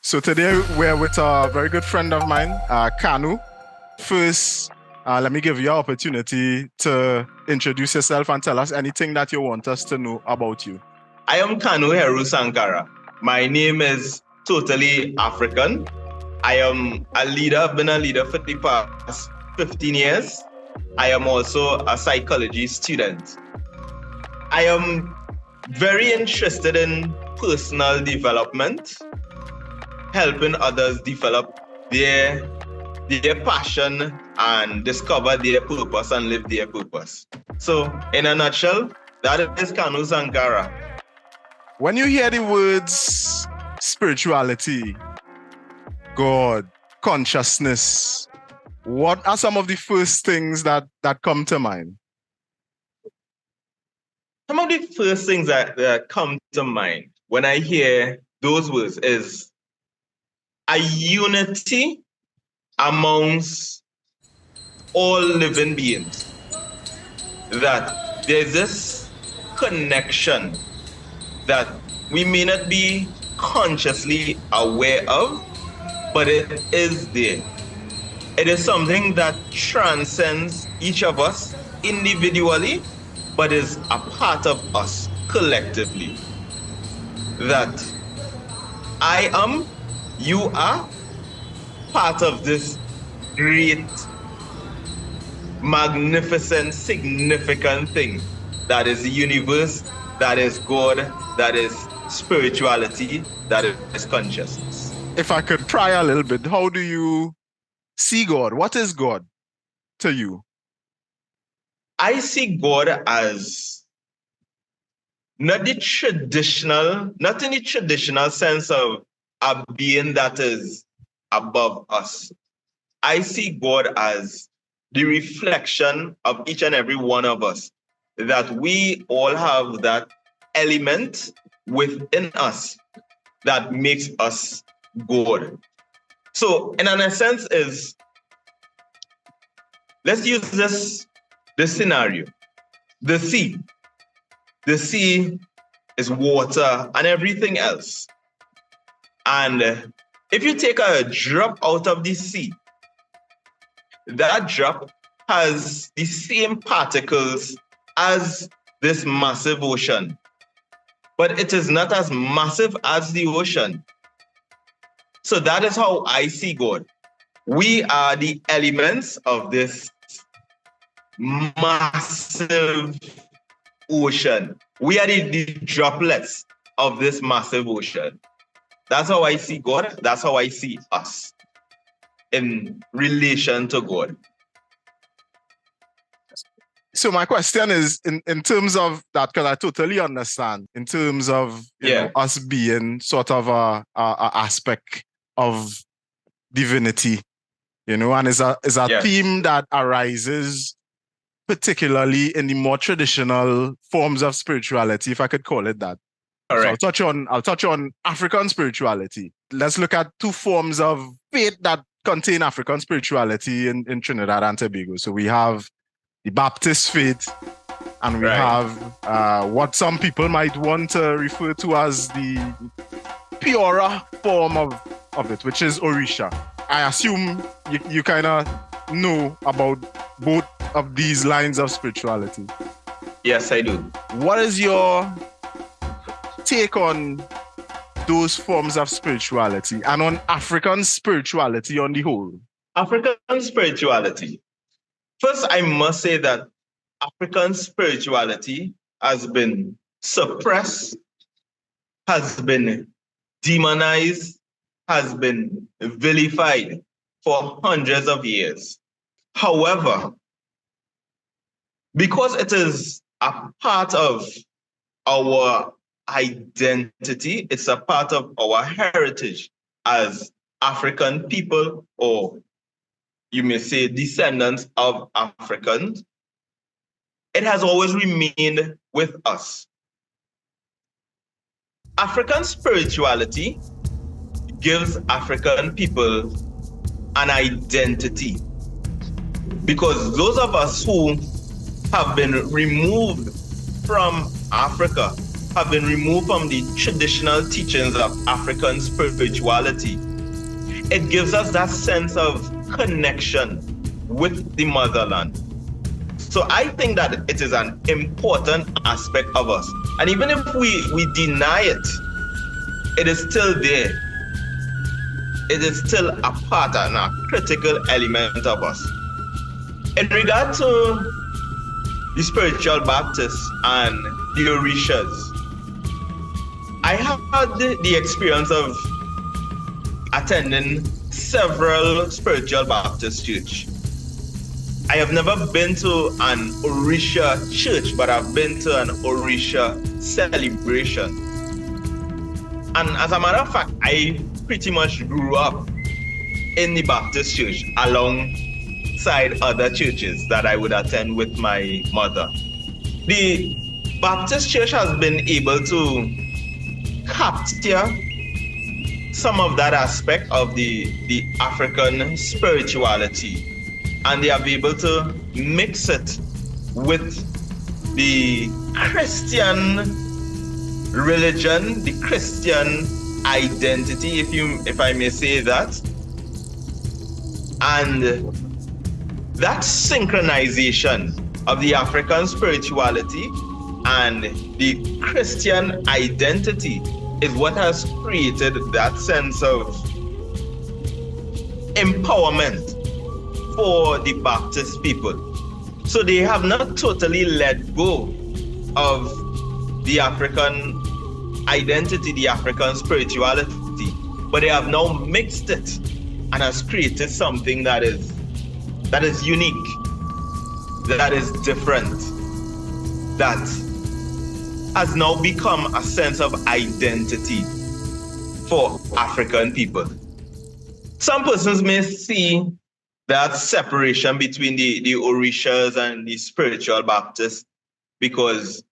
So today we're with a very good friend of mine, Kanu. First, let me give you an opportunity to introduce yourself and tell us anything that you want us to know about you. I am Kanu Heru Sankara. My name is totally African. I am a leader. I've been a leader for the past 15 years. I am also a psychology student. I am very interested in personal development, helping others develop their passion and discover their purpose and live their purpose. So, in a nutshell, that is Kanu Sankara. When you hear the words spirituality, God, consciousness, what are some of the first things that come to mind? Some of the first things that come to mind when I hear those words is a unity amongst all living beings. That there's this connection that we may not be consciously aware of, but it is there. It is something that transcends each of us individually, but is a part of us collectively. That I am, you are part of this great, magnificent, significant thing that is the universe, that is God, that is spirituality, that is consciousness. If I could pry a little bit, how do you see God? What is God to you? I see God as not in the traditional sense of a being that is above us. I see God as the reflection of each and every one of us, that we all have that element within us that makes us God. So, in an essence, let's use this scenario. The sea. The sea is water and everything else. And if you take a drop out of the sea, that drop has the same particles as this massive ocean, but it is not as massive as the ocean. So that is how I see God. We are the elements of this massive ocean. We are the droplets of this massive ocean. That's how I see God. That's how I see us in relation to God. So my question is, in terms of that, because I totally understand, in terms of you know, us being sort of a aspect of divinity, you know, and is a theme that arises particularly in the more traditional forms of spirituality, if I could call it that. All right. So I'll touch on African spirituality. Let's look at two forms of faith that contain African spirituality in Trinidad and Tobago. So we have the Baptist faith, and we have what some people might want to refer to as the purer form of it, which is Orisha. I assume you kind of know about both of these lines of spirituality. Yes, I do. What is your take on those forms of spirituality and on African spirituality on the whole? African spirituality. First, I must say that African spirituality has been suppressed, has been demonized, has been vilified for hundreds of years. However, because it is a part of our identity, it's a part of our heritage as African people, or you may say descendants of Africans, it has always remained with us. African spirituality gives African people an identity, because those of us who have been removed from Africa have been removed from the traditional teachings of African spirituality. It gives us that sense of connection with the motherland. So I think that it is an important aspect of us. And even if we deny it, it is still there. It is still a part and a critical element of us. In regard to the spiritual Baptists and the Orishas, I have had the experience of attending several spiritual Baptist church. I have never been to an Orisha church, but I've been to an Orisha celebration. And as a matter of fact, I pretty much grew up in the Baptist church alongside other churches that I would attend with my mother. The Baptist church has been able to capture some of that aspect of the African spirituality, and they are able to mix it with the Christian religion, the Christian identity, if I may say that. And that synchronization of the African spirituality and the Christian identity is what has created that sense of empowerment for the Baptist people. So they have not totally let go of the African identity, the African spirituality, but they have now mixed it and has created something that is unique, that is different, that has now become a sense of identity for African people. Some persons may see that separation between the Orishas and the spiritual Baptists because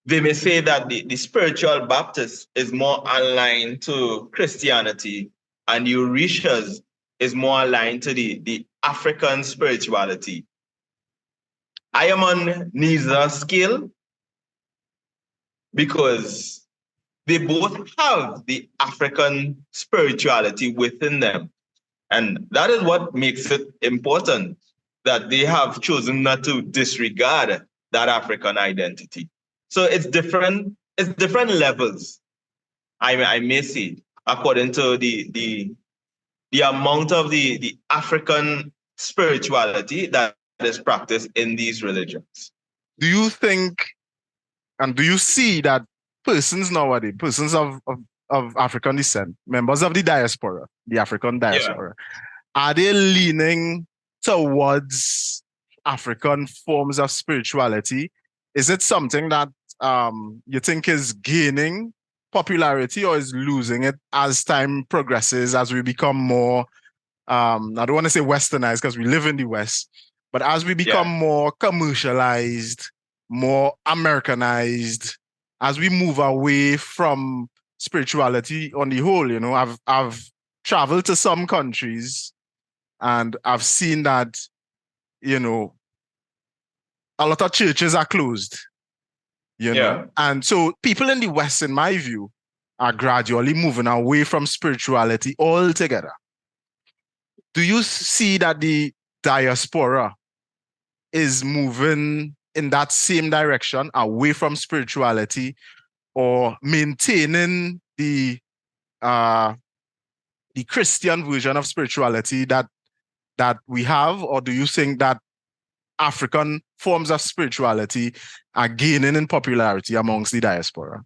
they may say that the spiritual Baptist is more aligned to Christianity and the Orishas is more aligned to the African spirituality. I am on neither scale because they both have the African spirituality within them. And that is what makes it important that they have chosen not to disregard that African identity. So it's different levels, I may say, according to the amount of the African spirituality that is practiced in these religions. Do you think, and do you see that persons nowadays, persons of African descent, members of the diaspora, the African diaspora, are they leaning towards African forms of spirituality? Is it something that you think is gaining popularity or is losing it as time progresses, as we become more, I don't want to say westernized because we live in the West, but as we become more commercialized, more Americanized, as we move away from spirituality on the whole? You know, I've traveled to some countries and I've seen that, you know, a lot of churches are closed, you know, and so people in the West, in my view, are gradually moving away from spirituality altogether. Do you see that the diaspora is moving in that same direction, away from spirituality, or maintaining the Christian version of spirituality that we have? Or do you think that African forms of spirituality are gaining in popularity amongst the diaspora?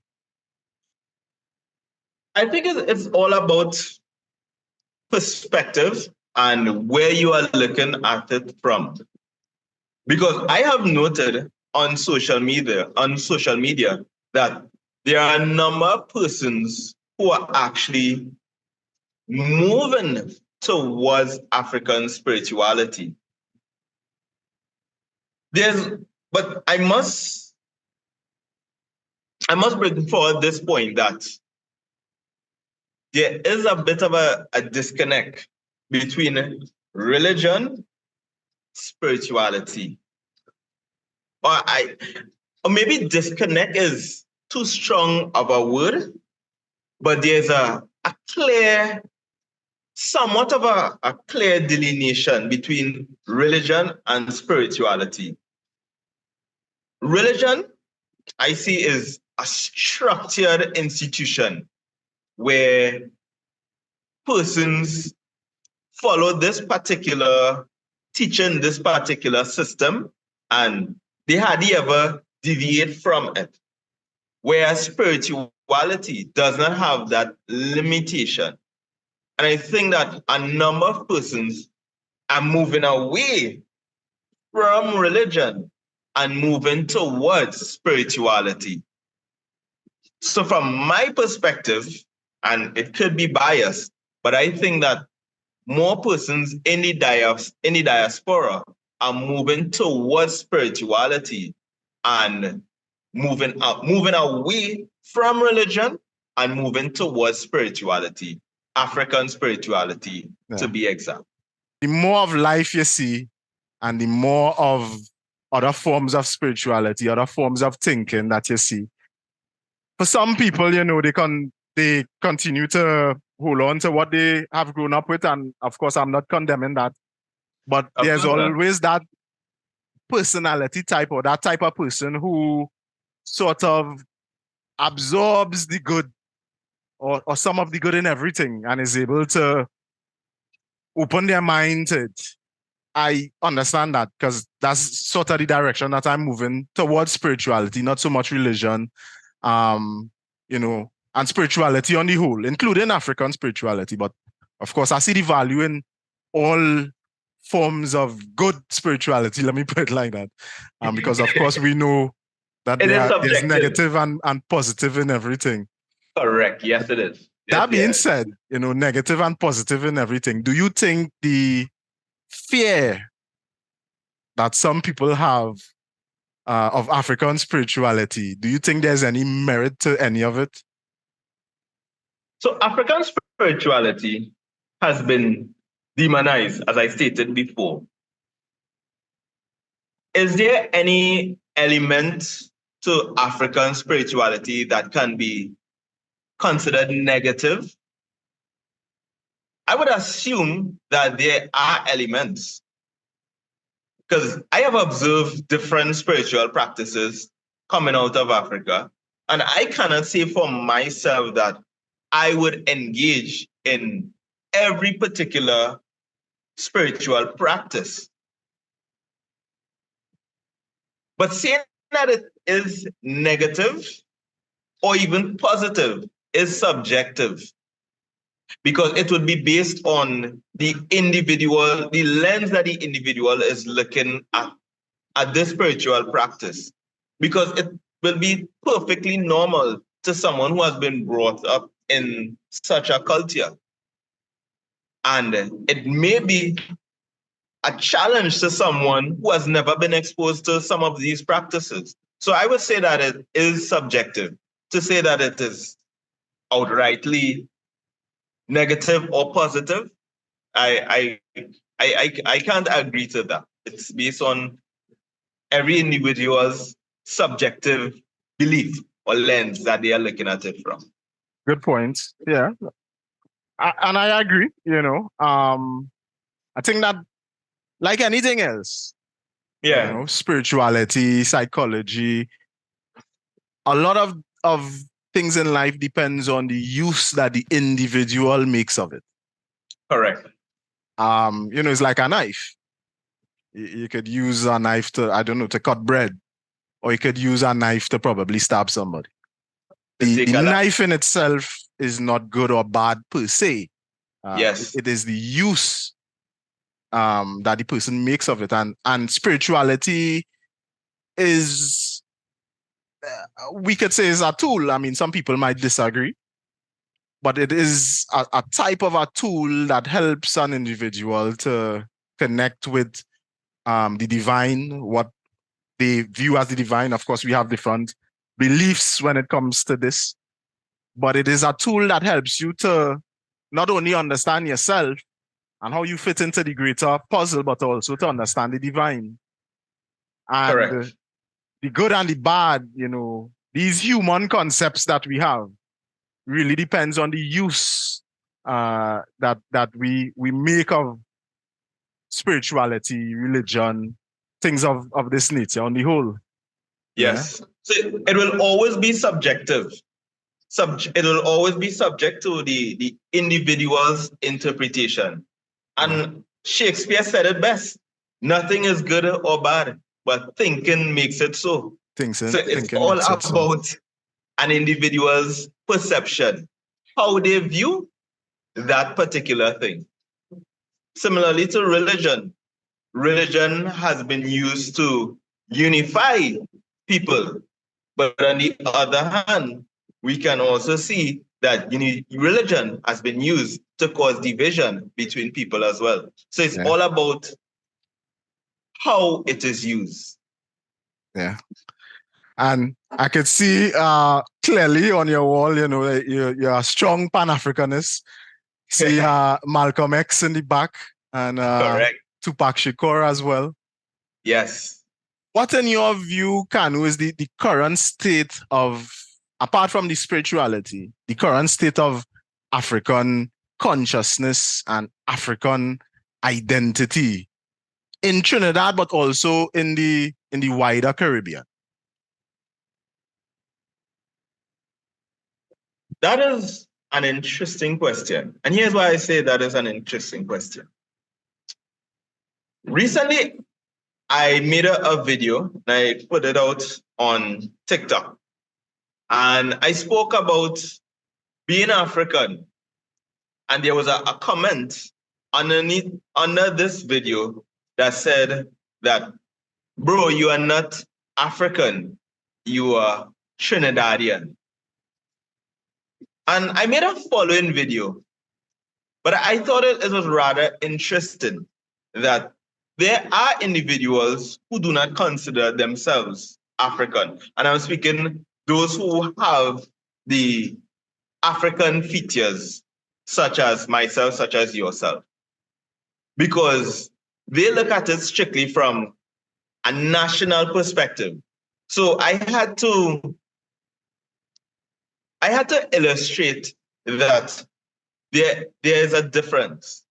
I think it's all about perspective and where you are looking at it from. Because I have noted on social media that there are a number of persons who are actually moving towards African spirituality. But I must bring forward this point that there is a bit of a disconnect between religion, spirituality. Or maybe disconnect is too strong of a word, but there's a clear, somewhat of a clear delineation between religion and spirituality. Religion, I see, is a structured institution where persons follow this particular teaching, this particular system, and they hardly ever deviate from it. Whereas spirituality does not have that limitation. And I think that a number of persons are moving away from religion and moving towards spirituality. So, from my perspective, and it could be biased, but I think that more persons in the diaspora are moving towards spirituality and moving away from religion and moving towards spirituality, African spirituality, to be exact. The more of life you see, and the more of other forms of spirituality, other forms of thinking that you see. For some people, you know, they continue to hold on to what they have grown up with, and of course, I'm not condemning that. But there's always that personality type or that type of person who sort of absorbs the good or some of the good in everything and is able to open their mind to it. I understand that because that's sort of the direction that I'm moving towards spirituality, not so much religion, you know, and spirituality on the whole, including African spirituality. But of course, I see the value in all forms of good spirituality, let me put it like that. Because of course we know that there's negative and positive in everything. Correct, yes it is. That being said, you know, negative and positive in everything, do you think the fear that some people have of African spirituality, do you think there's any merit to any of it? So African spirituality has been demonized, as I stated before. Is there any element to African spirituality that can be considered negative? I would assume that there are elements, because I have observed different spiritual practices coming out of Africa, and I cannot say for myself that I would engage in every particular spiritual practice. But saying that it is negative or even positive is subjective, because it would be based on the individual, the lens that the individual is looking at this spiritual practice. Because it will be perfectly normal to someone who has been brought up in such a culture. And it may be a challenge to someone who has never been exposed to some of these practices. So I would say that it is subjective. To say that it is outrightly negative or positive, I can't agree to that. It's based on every individual's subjective belief or lens that they are looking at it from. Good point. Yeah. And I agree, you know. I think that, like anything else, you know, spirituality, psychology, a lot of things in life depends on the use that the individual makes of it. Correct. You know, it's like a knife. You could use a knife to, I don't know, to cut bread, or you could use a knife to probably stab somebody. The knife in itself is not good or bad per se. Yes. It is the use that the person makes of it. And spirituality is, we could say, is a tool. I mean, some people might disagree, but it is a type of a tool that helps an individual to connect with the divine, what they view as the divine. Of course, we have different beliefs when it comes to this, but it is a tool that helps you to not only understand yourself and how you fit into the greater puzzle, but also to understand the divine. And correct. The good and the bad, you know, these human concepts that we have really depends on the use that we make of spirituality, religion, things of this nature on the whole. Yeah. Yes. So it will always be subjective. It will always be subject to the individual's interpretation. And Shakespeare said it best. Nothing is good or bad, but thinking makes it so. So it's all about an individual's perception, how they view that particular thing. Similarly to religion, religion has been used to unify people. But on the other hand, we can also see that religion has been used to cause division between people as well. So it's all about how it is used. Yeah. And I could see clearly on your wall, you're a strong Pan-Africanist. See Malcolm X in the back and Tupac Shakur as well. Yes. What in your view, Kanu, is the current state of, apart from the spirituality, the current state of African consciousness and African identity in Trinidad, but also in the wider Caribbean? That is an interesting question. And here's why I say that is an interesting question. Recently, I made a video and I put it out on TikTok. And I spoke about being African. And there was a comment under this video that said that, bro, you are not African, you are Trinidadian. And I made a following video, but I thought it was rather interesting that there are individuals who do not consider themselves African. And I'm speaking those who have the African features, such as myself, such as yourself. Because they look at it strictly from a national perspective. So I had to illustrate that there is a difference.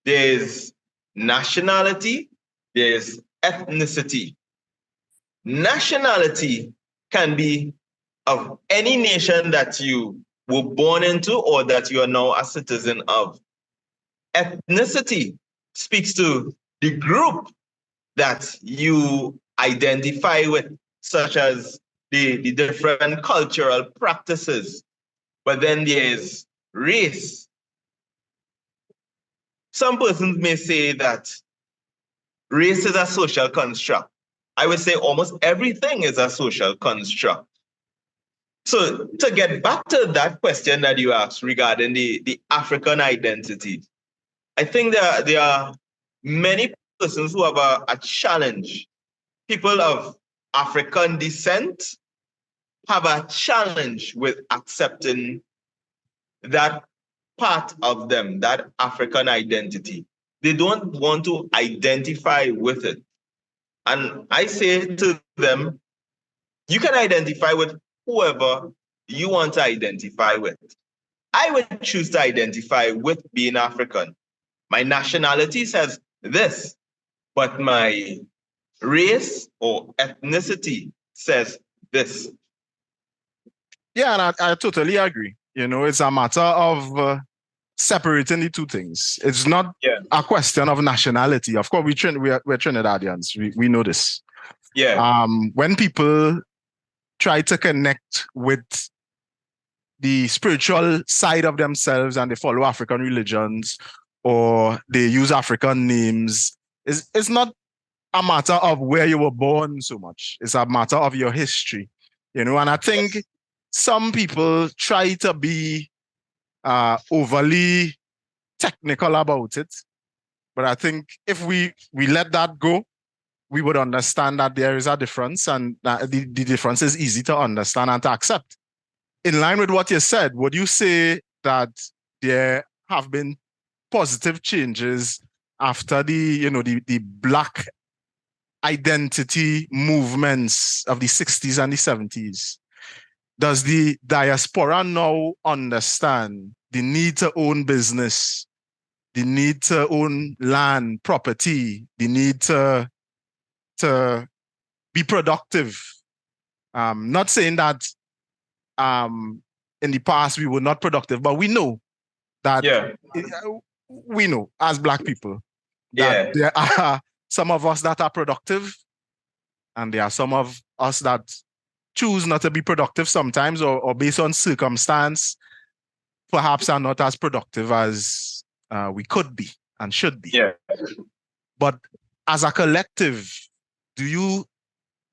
There's nationality, there's ethnicity. Nationality can be of any nation that you were born into or that you are now a citizen of. Ethnicity speaks to the group that you identify with, such as the different cultural practices. But then there's race. Some persons may say that race is a social construct. I would say almost everything is a social construct. So to get back to that question that you asked regarding the African identity, I think there are many persons who have a challenge. People of African descent have a challenge with accepting that part of them, that African identity. They don't want to identify with it. And I say to them, you can identify with whoever you want to identify with. I would choose to identify with being African. My nationality says this, but my race or ethnicity says this. Yeah, and I totally agree. It's a matter of separating the two things. It's not a question of nationality. Of course, we're Trinidadians. We know this. Yeah. When people try to connect with the spiritual side of themselves and they follow African religions or they use African names, it's not a matter of where you were born so much. It's a matter of your history, and I think some people try to be overly technical about it. But I think if we let that go, we would understand that there is a difference and that the difference is easy to understand and to accept. In line with what you said, would you say that there have been positive changes after the Black identity movements of the 60s and the 70s? does the diaspora now understand the need to own business, the need to own land, property, the need to be productive? Not saying that in the past we were not productive, but we know that we know as Black people that there are some of us that are productive, and there are some of us that choose not to be productive sometimes, or based on circumstance, perhaps are not as productive as we could be and should be. Yeah. But as a collective, do you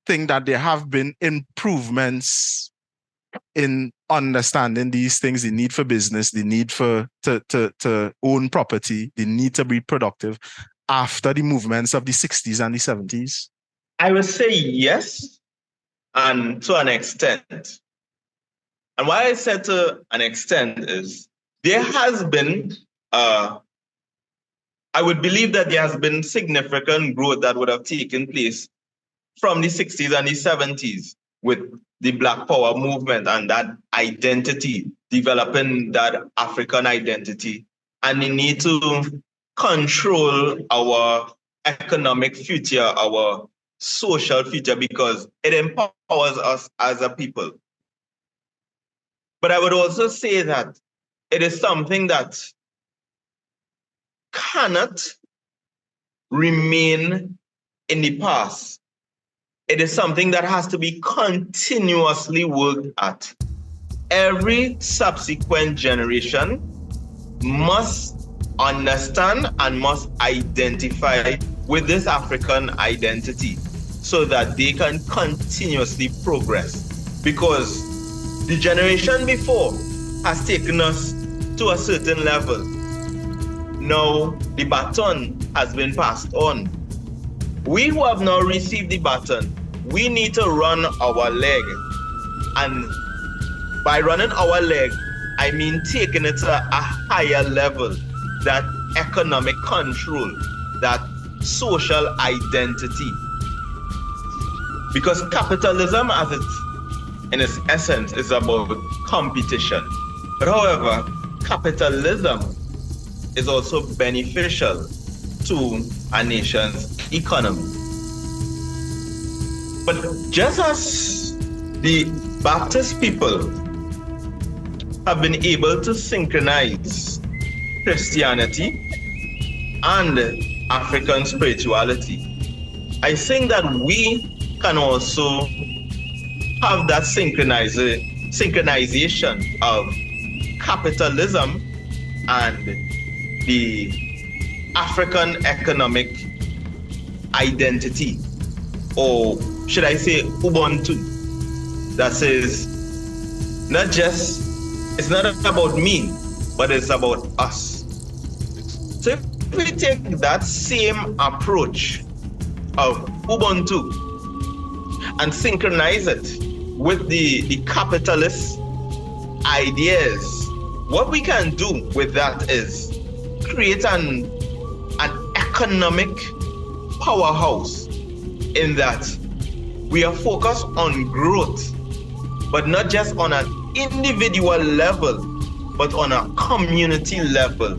think that there have been improvements in understanding these things, the need for business, the need for to own property, the need to be productive after the movements of the 60s and the 70s? I would say yes, and to an extent. And why I said to an extent is there has been, I would believe that there has been significant growth that would have taken place from the 60s and the 70s with the Black Power movement and that identity, developing that African identity, and the need to control our economic future, our social future, because it empowers us as a people. But I would also say that it is something that cannot remain in the past. It is something that has to be continuously worked at. Every subsequent generation must understand and must identify with this African identity so that they can continuously progress. Because the generation before has taken us to a certain level. Now the baton has been passed on. We who have now received the baton, we need to run our leg. And by running our leg, I mean taking it to a higher level, that economic control, that social identity. Because capitalism, as in its essence, is about competition. But however, capitalism is also beneficial to a nation's economy. But just as the Baptist people have been able to synchronize Christianity and African spirituality, I think that we can also have that synchronization of capitalism and the African economic identity, or should I say Ubuntu, that says it's not about me, but it's about us. So if we take that same approach of Ubuntu and synchronize it with the capitalist ideas, what we can do with that is create an economic powerhouse, in that we are focused on growth, but not just on an individual level, but on a community level.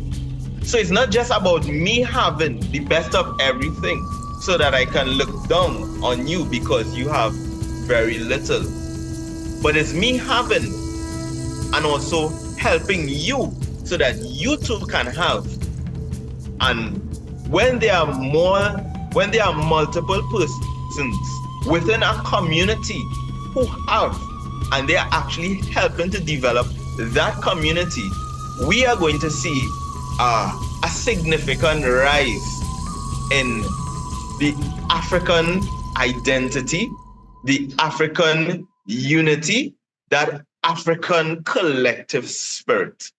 So it's not just about me having the best of everything so that I can look down on you because you have very little, but it's me having and also helping you so that you too can have. And when there are multiple persons within a community who have, and they are actually helping to develop that community, we are going to see a significant rise in the African identity, the African unity, that African collective spirit.